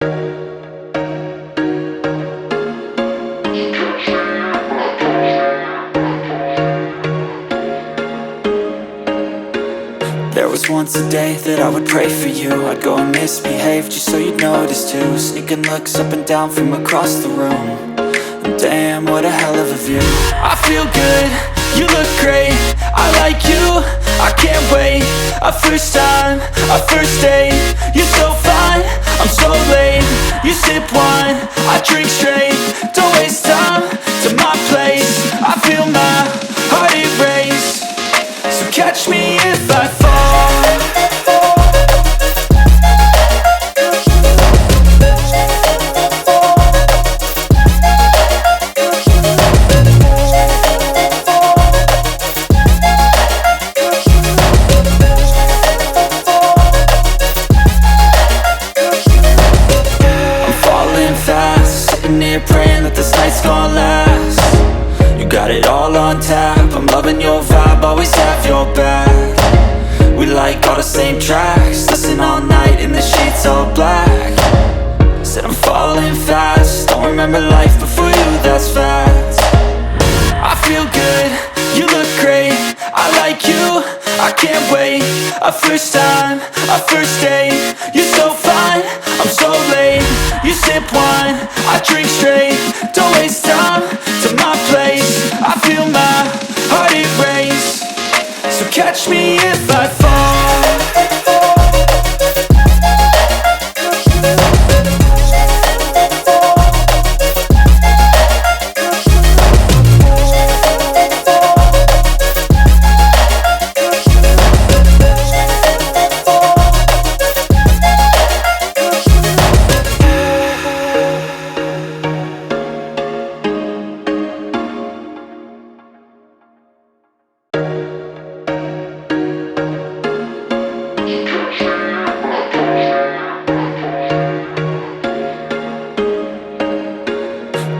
There was once a day that I would pray for you. I'd go and misbehave just so you'd notice too. Sneaking looks up and down from across the room. And damn, what a hell of a view. I feel good, you look great, I like you, I can't wait. A first time, a first date. You're so fine, I'm so late. You sip wine, I drink straight. Don't waste time to my place. I feel my heart erase. So catch me if I fall. I'm falling fast, sitting here praying that this night's gonna last. You got it all on tap, I'm loving your vibe, always have your back. We like all the same tracks, listen all night in the sheets all black. Said I'm falling fast, don't remember life before you, that's fact. I feel good, you look great, I like you, I can't wait. A first time, a first date. You're so fine, I'm so late. You sip wine, I drink straight. Don't waste time to my place. I feel my heart erase. So catch me if I fall.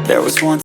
There was once